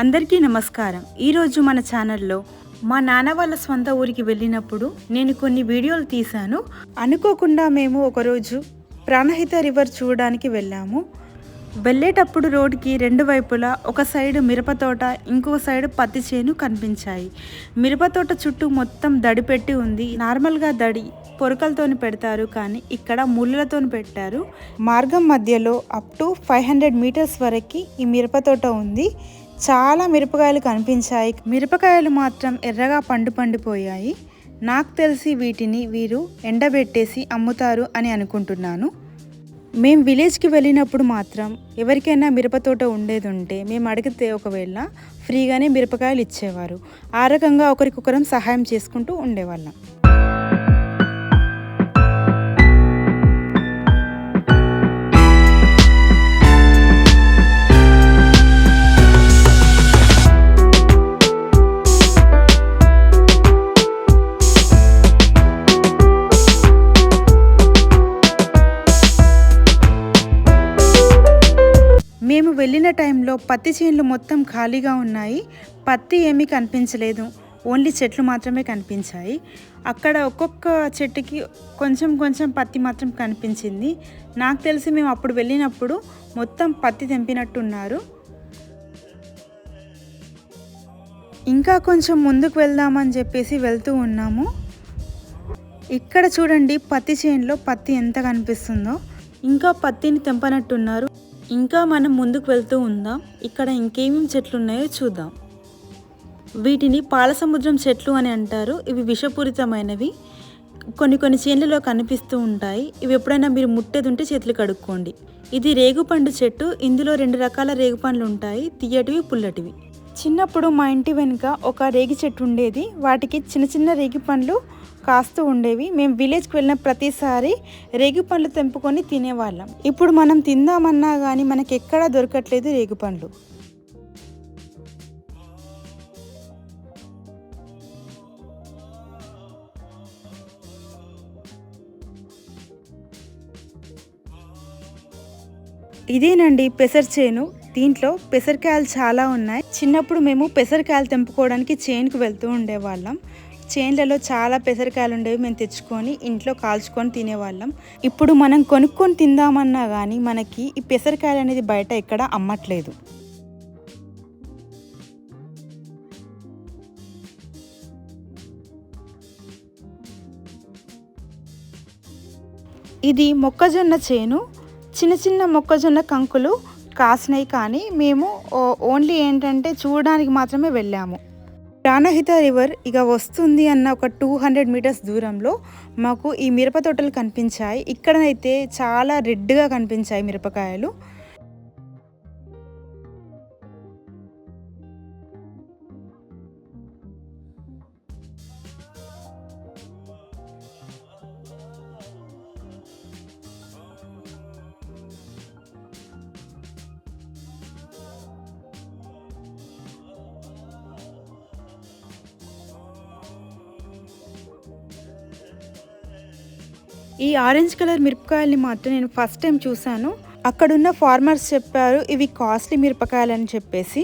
అందరికీ నమస్కారం. ఈరోజు మన ఛానల్లో మా నాన్న వాళ్ళ స్వంత ఊరికి వెళ్ళినప్పుడు నేను కొన్ని వీడియోలు తీశాను. అనుకోకుండా మేము ఒకరోజు ప్రాణహిత రివర్ చూడడానికి వెళ్ళాము. వెళ్ళేటప్పుడు రోడ్డుకి రెండు వైపులా ఒక సైడు మిరపతోట, ఇంకో సైడు పత్తి చేను కనిపించాయి. మిరపతోట చుట్టూ మొత్తం దడి పెట్టి ఉంది. నార్మల్గా దడి పొరకలతోని పెడతారు, కానీ ఇక్కడ ముళ్ళతో పెట్టారు. మార్గం మధ్యలో అప్ టు 500 మీటర్స్ వరకు ఈ మిరపతోట ఉంది. చాలా మిరపకాయలు కనిపించాయి. మిరపకాయలు మాత్రం ఎర్రగా పండిపోయాయి. నాకు తెలిసి వీటిని వీరు ఎండబెట్టేసి అమ్ముతారు అని అనుకుంటున్నాను. మేము విలేజ్కి వెళ్ళినప్పుడు మాత్రం ఎవరికైనా మిరపతోట ఉండేది ఉంటే మేము అడిగితే ఒకవేళ ఫ్రీగానే మిరపకాయలు ఇచ్చేవారు. ఆ రకంగా ఒకరికొకరం సహాయం చేసుకుంటూ ఉండేవాళ్ళం. మేము వెళ్ళిన టైంలో పత్తి చేనులు మొత్తం ఖాళీగా ఉన్నాయి. పత్తి ఏమీ కనిపించలేదు, ఓన్లీ చెట్లు మాత్రమే కనిపించాయి. అక్కడ ఒక్కొక్క చెట్టుకి కొంచెం కొంచెం పత్తి మాత్రం కనిపించింది. నాకు తెలిసి మేము అప్పుడు వెళ్ళినప్పుడు మొత్తం పత్తి తెంపినట్టున్నారు. ఇంకా కొంచెం ముందుకు వెళ్దామని చెప్పేసి వెళ్తూ ఉన్నాము. ఇక్కడ చూడండి, పత్తి చేనులో పత్తి ఎంత కనిపిస్తుందో. ఇంకా పత్తిని తెంపనట్టున్నారు. ఇంకా మనం ముందుకు వెళ్తూ ఉందాం. ఇక్కడ ఇంకేమేమి చెట్లు ఉన్నాయో చూద్దాం. వీటిని పాలసముద్రం చెట్లు అని అంటారు. ఇవి విషపూరితమైనవి. కొన్ని చేనులలో కనిపిస్తూ ఉంటాయి. ఇవి ఎప్పుడైనా మీరు ముట్టేది ఉంటే చేతులు కడుక్కోండి. ఇది రేగుపండు చెట్టు. ఇందులో 2 రకాల రేగుపండ్లు ఉంటాయి, తియ్యటివి, పుల్లటివి. చిన్నప్పుడు మా ఇంటి వెనుక ఒక రేగి చెట్టు ఉండేది. వాటికి చిన్న చిన్న రేగి పండ్లు కాస్తూ ఉండేవి. మేము విలేజ్కి వెళ్ళిన ప్రతిసారి రేగి పండ్లు తెంపుకొని తినేవాళ్ళం. ఇప్పుడు మనం తిందామన్నా కానీ మనకి ఎక్కడా దొరకట్లేదు రేగి పండ్లు. ఇదేనండి పెసర చేను. దీంట్లో పెసరకాయలు చాలా ఉన్నాయి. చిన్నప్పుడు మేము పెసరకాయలు తెంపుకోవడానికి చేనుకు వెళ్తూ ఉండేవాళ్ళం. చేన్లలో చాలా పెసరకాయలు ఉండేవి. మేము తెచ్చుకొని ఇంట్లో కాల్చుకొని తినేవాళ్ళం. ఇప్పుడు మనం కొనుక్కొని తిందామన్నా కానీ మనకి ఈ పెసరకాయలు అనేది బయట ఎక్కడ అమ్మట్లేదు. ఇది మొక్కజొన్న చేను. చిన్న చిన్న మొక్కజొన్న కంకులు కాసినాయి, కానీ మేము ఓన్లీ ఏంటంటే చూడడానికి మాత్రమే వెళ్ళాము. ప్రాణహిత రివర్ ఇక వస్తుంది అన్న ఒక 200 మీటర్స్ దూరంలో మాకు ఈ మిరప తోటలు కనిపించాయి. ఇక్కడనైతే చాలా రెడ్గా కనిపించాయి మిరపకాయలు. ఈ ఆరెంజ్ కలర్ మిరపకాయల్ని మాత్రం నేను ఫస్ట్ టైం చూశాను. అక్కడున్న ఫార్మర్స్ చెప్పారు ఇవి కాస్ట్లీ మిరపకాయలని చెప్పేసి.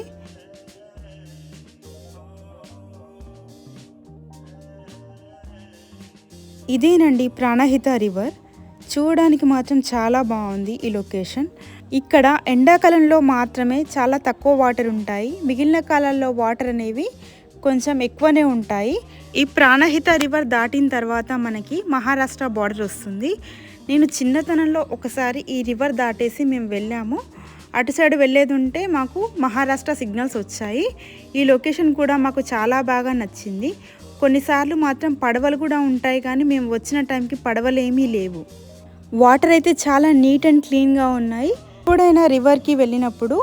ఇదేనండి ప్రాణహిత రివర్. చూడడానికి మాత్రం చాలా బాగుంది ఈ లొకేషన్. ఇక్కడ ఎండాకాలంలో మాత్రమే చాలా తక్కువ వాటర్ ఉంటాయి. మిగిలిన కాలాల్లో వాటర్ అనేవి కొంచెం ఎక్కువనే ఉంటాయి. ఈ ప్రాణహిత రివర్ దాటిన తర్వాత మనకి మహారాష్ట్ర బార్డర్ వస్తుంది. నేను చిన్నతనంలో ఒకసారి ఈ రివర్ దాటేసి మేము వెళ్ళాము. అటు సైడ్ వెళ్ళేది ఉంటే మాకు మహారాష్ట్ర సిగ్నల్స్ వచ్చాయి. ఈ లొకేషన్ కూడా మాకు చాలా బాగా నచ్చింది. కొన్నిసార్లు మాత్రం పడవలు కూడా ఉంటాయి, కానీ మేము వచ్చిన టైంకి పడవలు ఏమీ లేవు. వాటర్ అయితే చాలా నీట్ అండ్ క్లీన్గా ఉన్నాయి. ఎప్పుడైనా రివర్కి వెళ్ళినప్పుడు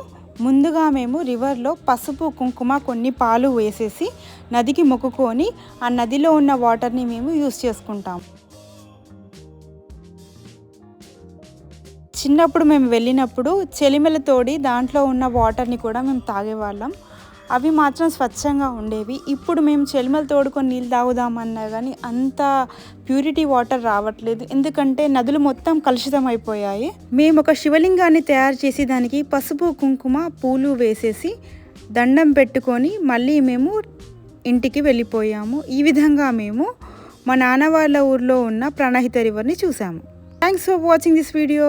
ముందుగా మేము రివర్లో పసుపు, కుంకుమ, కొన్ని పాలు వేసేసి నదికి మొక్కుకొని ఆ నదిలో ఉన్న వాటర్ని మేము యూస్ చేసుకుంటాం. చిన్నప్పుడు మేము వెళ్ళినప్పుడు చెలిమెల తోడి దాంట్లో ఉన్న వాటర్ని కూడా మేము తాగేవాళ్ళం. అవి మాత్రం స్వచ్ఛంగా ఉండేవి. ఇప్పుడు మేము చెలిమలు తోడుకొని నీళ్ళు తాగుదామన్నా కానీ అంత ప్యూరిటీ వాటర్ రావట్లేదు, ఎందుకంటే నదులు మొత్తం కలుషితం అయిపోయాయి. మేము ఒక శివలింగాన్ని తయారు చేసి దానికి పసుపు, కుంకుమ, పూలు వేసేసి దండం పెట్టుకొని మళ్ళీ మేము ఇంటికి వెళ్ళిపోయాము. ఈ విధంగా మేము మా నాన్న వాళ్ళ ఊర్లో ఉన్న ప్రాణహిత రివర్ని చూసాము. Thanks for watching this video.